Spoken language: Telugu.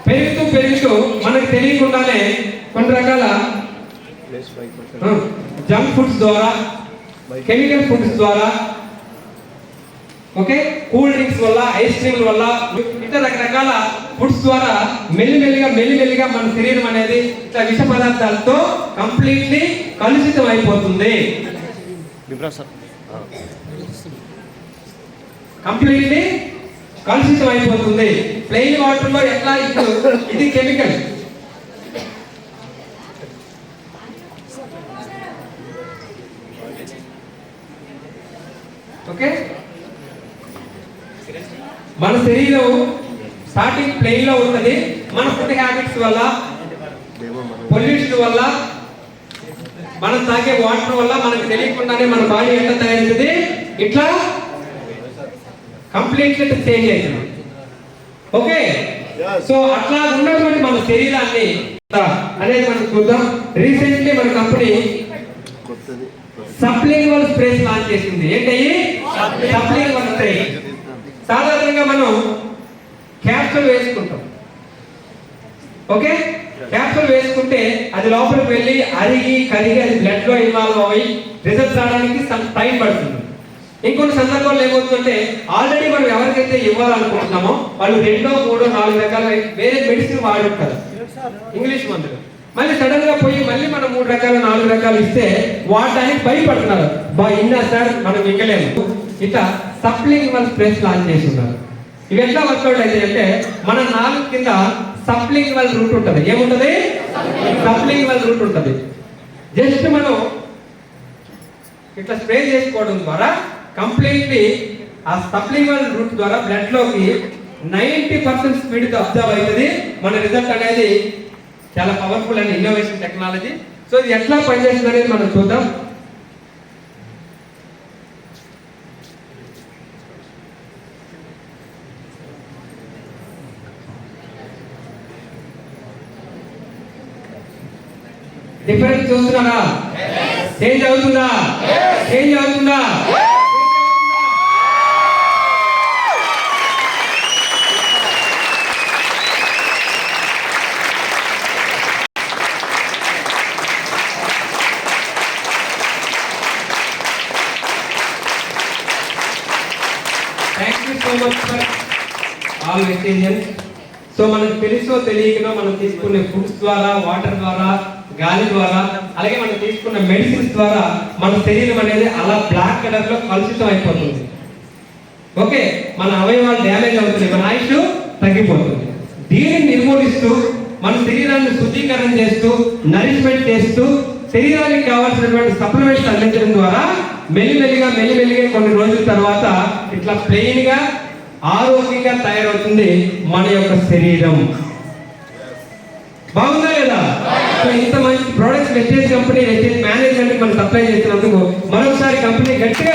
పెరుగుతూ మనకు తెలియకుండానే కొన్ని రకాల జంక్ ఫుడ్స్ ద్వారా, కెమికల్ ఫుడ్స్ ద్వారా, ఓకే, కూల్ డ్రింక్స్ వల్ల, ఐస్ క్రీమ్ల వల్ల, ఇతర రకరకాల ఫుడ్స్ ద్వారా మెల్లిమెల్లిగా మన శరీరం అనేది ఇట్లా విష పదార్థాలతో కంప్లీట్లీ కలుషితం అయిపోతుంది. కంప్లీట్లీ కలుషితం అయిపోతుంది. ప్లెయిన్ వాటర్ లో ఎట్లా ఇప్పుడు ఇది కెమికల్, ఓకే. మన శరీరం స్టార్టింగ్ ప్లెయిన్ లో ఉంటుంది. మన ఫుడ్ హ్యాబిట్స్ వల్ల, పొల్యూషన్ వల్ల, మనం తాగే వాటర్ వల్ల మనకు తెలియకుండానే మన బాడీ ఎట్లా తయారవుతుంది, ఇట్లా కంప్లీట్లీ చేంజ్ అవుతుంది. ఓకే, సో అట్లా ఉన్నటువంటి మన శరీరాన్ని అనేది మనం చూద్దాం. రీసెంట్లీ మన కంపెనీ సబ్లింగ్వల్ స్ప్రేస్ లాంచ్ చేసింది. ఏంటయ్యి సబ్లింగ్వల్ స్ప్రే? సాధారణంగా మనం క్యాప్సూల్ వేసుకుంటాం. ఓకే, క్యాప్సూల్ వేసుకుంటే అది లోపలికి వెళ్ళి అరిగి కరిగి అది బ్లడ్ లో ఇన్వాల్వ్ అయ్యి రిజల్ట్స్ రావడానికి టైం పడుతుంది. ఇంకొన్ని సందర్భాల్లో ఏమవుతుందంటే ఆల్రెడీ మనం ఎవరికైతే ఇవ్వాలనుకుంటున్నామో వాళ్ళు 2, 3, 4 రకాల వేరే మెడిసిన్ వాడుంటారు, ఇంగ్లీష్ మందులు. మళ్ళీ సడన్ గా పోయి మళ్ళీ మనం 3 రకాలు 4 రకాలు ఇస్తే వాడడానికి భయపడుతున్నారు. ఇన్నా సార్ మనం ఇవ్వలేము. ఇట్లా సబ్లింగ్వల్ స్ప్రేస్ లాంచ్ చేస్తున్నారు. ఇవి ఎట్లా వర్కౌట్ అయితే అంటే మన నాలుగు కింద సబ్లింగ్వల్ రూట్ ఉంటుంది. ఏముంటది? సబ్లింగ్వల్ రూట్ ఉంటుంది. జస్ట్ మనం ఇట్లా స్ప్రే చేసుకోవడం ద్వారా కంప్లీట్లీ ఆ సబ్లింగ్వల్ రూట్ ద్వారా బ్లడ్ లోకి 90% స్పీడ్ అబ్జర్వ్ అవుతుంది. మన రిజల్ట్ అనేది చాలా powerful and innovation technology. So ఇది ఎట్లా పనిచేస్తుంది అనేది మనం చూద్దాం. డిఫరెన్స్ చూస్తున్నారా? చేంజ్ అవుతుందా? చేంజ్ అవుతుందా? Thank you so much for all messages. So మనకు తెలుసో తెలియకనో మనం తీసుకునే ఫుడ్స్ ద్వారా, వాటర్ ద్వారా, గాలి ద్వారా, అలాగే మనం తీసుకున్న మెడిసిన్స్ ద్వారా మన శరీరం అనేది అలా బ్లాక్ కలర్ లో కలుషితం అయిపోతుంది. ఓకే, మన అవయవాలు డ్యామేజ్ అవుతుంది, మన ఆయుష్ తగ్గిపోతుంది. దీనిని నిర్మూలిస్తూ మన శరీరాన్ని శుద్ధీకరణ చేస్తూ, నరిష్మెంట్ చేస్తూ, శరీరానికి కావాల్సినటువంటి సప్లిమెంట్స్ అందించడం ద్వారా మెల్లిమెల్లిగా కొన్ని రోజుల తర్వాత ఇట్లా ప్లెయిన్ గా ఆరోగ్యంగా తయారవుతుంది మన యొక్క శరీరం. బాగుందా లేదా? సో ఇంత మంచి products wastage company, wastage management మనం సప్లై చేసినందుకు మరొకసారి కంపెనీ గట్టిగా